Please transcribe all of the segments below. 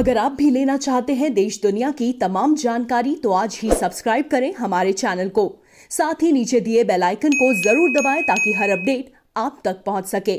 अगर आप भी लेना चाहते हैं देश दुनिया की तमाम जानकारी तो आज ही सब्सक्राइब करें हमारे चैनल को। साथ ही नीचे दिए बेल आइकन को जरूर दबाएं ताकि हर अपडेट आप तक पहुंच सके।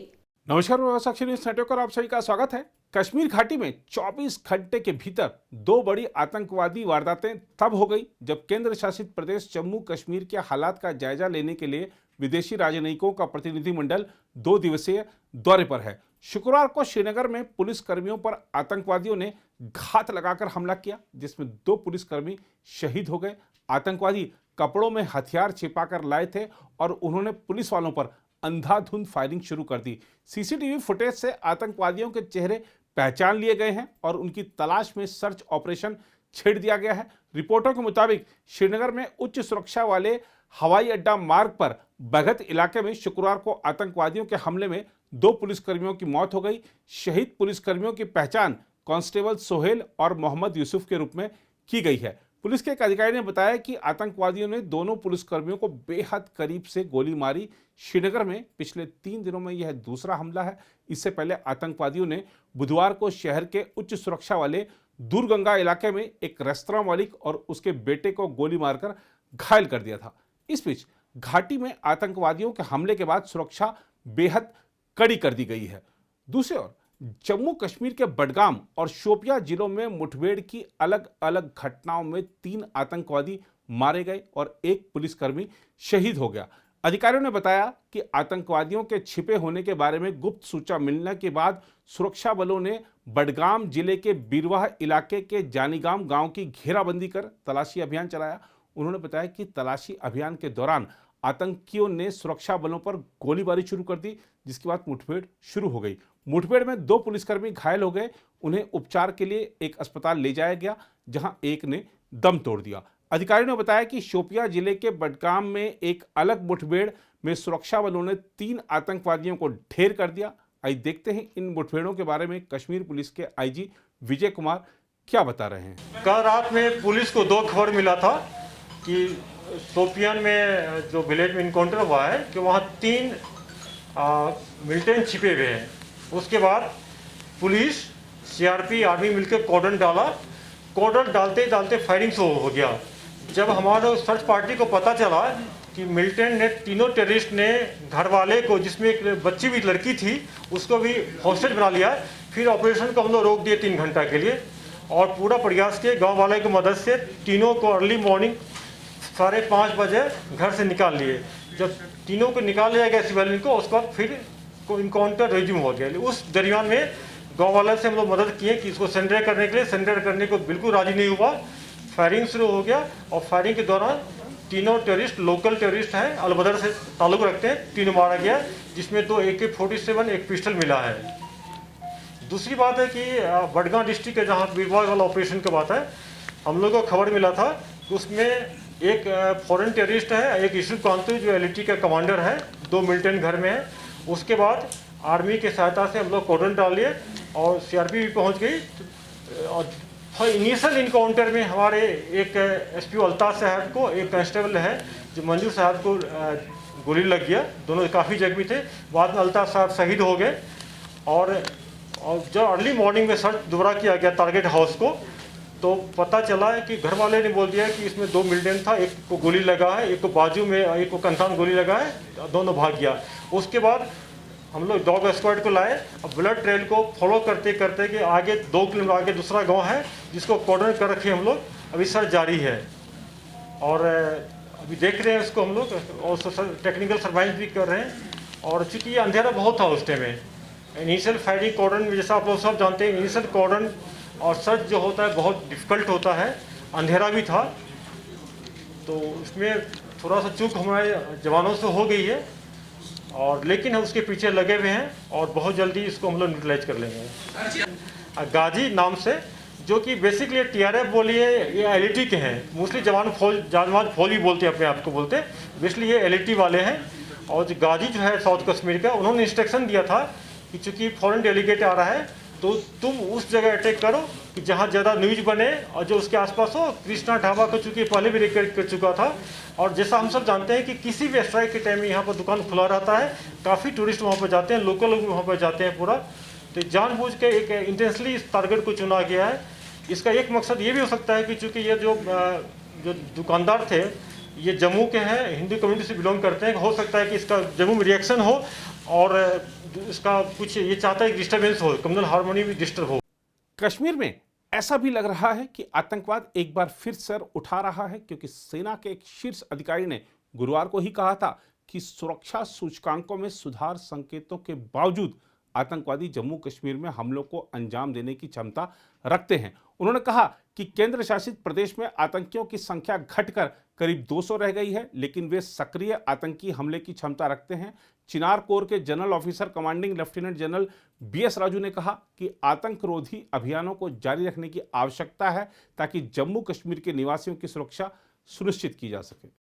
नमस्कार, साक्षी न्यूज नेटवर्क पर आप सभी का स्वागत है। कश्मीर घाटी में 24 घंटे के भीतर दो बड़ी आतंकवादी वारदातें तब हो गई जब केंद्र शासित प्रदेश जम्मू कश्मीर के हालात का जायजा लेने के लिए विदेशी राजनयिकों का प्रतिनिधिमंडल 2 दिवसीय दौरे पर है। शुक्रवार को श्रीनगर में पुलिस कर्मियों पर आतंकवादियों ने घात लगाकर हमला किया, जिसमें 2 पुलिसकर्मी शहीद हो गए। आतंकवादी कपड़ों में हथियार छिपाकर लाए थे और उन्होंने पुलिस वालों पर अंधाधुंध फायरिंग शुरू कर दी। सीसीटीवी फुटेज से आतंकवादियों के चेहरे पहचान लिए गए हैं और उनकी तलाश में सर्च ऑपरेशन छेड़ दिया गया है। रिपोर्टों के मुताबिक श्रीनगर में उच्च सुरक्षा वाले हवाई अड्डा मार्ग पर बगत इलाके में शुक्रवार को आतंकवादियों के हमले में 2 पुलिसकर्मियों की मौत हो गई। शहीद पुलिसकर्मियों की पहचान कांस्टेबल सोहेल और मोहम्मद यूसुफ के रूप में की गई है। पुलिस के एक अधिकारी ने बताया कि आतंकवादियों ने दोनों पुलिसकर्मियों को बेहद करीब से गोली मारी। श्रीनगर में पिछले 3 दिनों में यह दूसरा हमला है। इससे पहले आतंकवादियों ने बुधवार को शहर के उच्च सुरक्षा वाले दूरगंगा इलाके में एक रेस्तरां मालिक और उसके बेटे को गोली मारकर घायल कर दिया था। इस बीच घाटी में आतंकवादियों के हमले के बाद सुरक्षा बेहद कड़ी कर दी गई है। दूसरी ओर जम्मू कश्मीर के बडगाम और शोपियां जिलों में मुठभेड़ की अलग अलग घटनाओं में 3 आतंकवादी मारे गए और 1 पुलिसकर्मी शहीद हो गया। अधिकारियों ने बताया कि आतंकवादियों के छिपे होने के बारे में गुप्त सूचना मिलने के बाद सुरक्षा बलों ने बडगाम जिले के बीरवाह इलाके के जानीगाम गांव की घेराबंदी कर तलाशी अभियान चलाया। उन्होंने बताया कि तलाशी अभियान के दौरान आतंकियों ने सुरक्षा बलों पर गोलीबारी शुरू कर दी, जिसके बाद मुठभेड़ शुरू हो गई। मुठभेड़ में 2 पुलिसकर्मी घायल हो गए। उन्हें उपचार के लिए एक अस्पताल ले जाया गया, जहां एक ने दम तोड़ दिया। अधिकारियों ने बताया कि शोपियां जिले के बडगाम में एक अलग मुठभेड़ में सुरक्षा बलों ने 3 आतंकवादियों को ढेर कर दिया। आइए देखते हैं इन मुठभेड़ों के बारे में कश्मीर पुलिस के आईजी विजय कुमार क्या बता रहे हैं। कल रात में पुलिस को 2 खबर मिला था कि शोपियान में जो विलेज में इनकाउंटर हुआ है कि वहाँ 3 मिलिटेंट छिपे हुए हैं। उसके बाद पुलिस सीआरपी आर्मी मिलकर कॉर्डन डाला। कॉर्डन डालते डालते फायरिंग शुरू हो गया। जब हमारे सर्च पार्टी को पता चला कि मिलिटेंट ने तीनों टेररिस्ट ने घर वाले को, जिसमें एक बच्ची भी लड़की थी, उसको भी हॉस्टेज बना लिया। फिर ऑपरेशन को हम लोग रोक दिए 3 घंटा के लिए और पूरा प्रयास किए गाँव वाले की मदद से तीनों को अर्ली मॉर्निंग 5:30 बजे घर से निकाल लिए। जब तीनों को निकाल लिया गया सिविलियन को, उसके बाद फिर को इनकाउंटर रिज्यूम हो गया। उस दरमियान में गाँव वाले से हम लोग मदद किए कि इसको सरेंडर करने के लिए, सरेंडर करने को बिल्कुल राजी नहीं हुआ। फायरिंग शुरू हो गया और फायरिंग के दौरान तीनों टेररिस्ट लोकल टेररिस्ट हैं, अलबदर से ताल्लुक़ रखते हैं, तीनों मारा गया, जिसमें 2 AK-47 एक पिस्टल मिला है। दूसरी बात है कि बडगाम डिस्ट्रिक्ट के जहाँ बीरवाह वाला ऑपरेशन की बात है, हम लोग को खबर मिला था कि उसमें एक फॉरेन टेररिस्ट है, एक यूसुफ कांतु जो LAT का कमांडर है, 2 मिलिटेंट घर में है। उसके बाद आर्मी की सहायता से हम लोग कॉर्डन डाल लिए और सीआरपी भी पहुंच गई। और इनिशियल इनकाउंटर में हमारे एक SP अल्ताफ़ साहब को, एक कांस्टेबल है जो मंजूर साहब को गोली लग गया। दोनों काफ़ी जख्मी थे। बाद में अल्ताफ़ साहब शहीद हो गए। और जब अर्ली मॉर्निंग में सर्च दोबारा किया गया टारगेट हाउस को, तो पता चला है कि घर वाले ने बोल दिया कि इसमें 2 मिलिटेंट था, एक को गोली लगा है, एक को बाजू में, एक को कंधा में गोली लगा है, दोनों भाग गया। उसके बाद हम लोग डॉग स्क्वाड को लाए और ब्लड ट्रेल को फॉलो करते करते कि आगे 2 किलोमीटर आगे दूसरा गांव है जिसको कॉर्डन कर रखे हम लोग। अभी सर्च जारी है और अभी देख रहे हैं इसको हम लोग, और टेक्निकल सर्वाइलेंस भी कर रहे हैं। और चूँकि ये अंधेरा बहुत था उस टाइम में, इनिशियल फायरिंग कॉर्डन में, जैसा आप लोग सब जानते हैं, इनिशियल कॉर्डन और सर्च जो होता है बहुत डिफ़िकल्ट होता है। अंधेरा भी था, तो उसमें थोड़ा सा चूक हमारे जवानों से हो गई है, और लेकिन हम उसके पीछे लगे हुए हैं और बहुत जल्दी इसको हम लोग न्यूट्रलाइज कर लेंगे। गाजी नाम से, जो कि बेसिकली TRF बोलिए, ये LAT के हैं। मोस्टली जानबाज फौज भी बोलते हैं, अपने आप को बोलते हैं। बेसिकली ये LAT वाले हैं। और जो गाजी जो है साउथ कश्मीर का, उन्होंने इंस्ट्रक्शन दिया था कि चूँकि फॉरेन डेलीगेट आ रहा है तो तुम उस जगह अटैक करो कि जहाँ ज़्यादा न्यूज बने और जो उसके आसपास हो। कृष्णा ढाबा को चूँकि पहले भी रिकॉर्ड कर चुका था, और जैसा हम सब जानते हैं कि किसी भी स्ट्राइक के टाइम में यहाँ पर दुकान खुला रहता है, काफ़ी टूरिस्ट वहाँ पर जाते हैं, लोकल लोग वहाँ पर जाते हैं पूरा। तो जानबूझ के एक इंटेंसली इस टारगेट को चुना गया है इसका एक मकसद ये भी हो सकता है कि चूंकि ये जो दुकानदार थे ये जम्मू के हैं, हिंदू कम्युनिटी से बिलोंग करते हैं, हो सकता है कि इसका जम्मू में रिएक्शन हो और इसका कुछ ये चाहता है कि डिस्टर्बेंस हो, कम्युनल हार्मोनी भी डिस्टर्ब हो। कश्मीर में ऐसा भी लग रहा है कि आतंकवाद एक बार फिर सर उठा रहा है, क्योंकि सेना के एक शीर्ष अधिकारी ने गुरुवार को ही कहा था कि सुरक्षा सूचकांकों में सुधार संकेतों के बावजूद आतंकवादी जम्मू कश्मीर में हमलों को अंजाम देने की क्षमता रखते हैं। उन्होंने कहा कि केंद्र शासित प्रदेश में आतंकियों की संख्या घटकर करीब 200 रह गई है, लेकिन वे सक्रिय आतंकी हमले की क्षमता रखते हैं। चिनार कोर के general officer commanding lieutenant general BS Raju ने कहा कि आतंकरोधी अभियानों को जारी रखने की आवश्यकता है ताकि जम्मू कश्मीर के निवासियों की सुरक्षा सुनिश्चित की जा सके।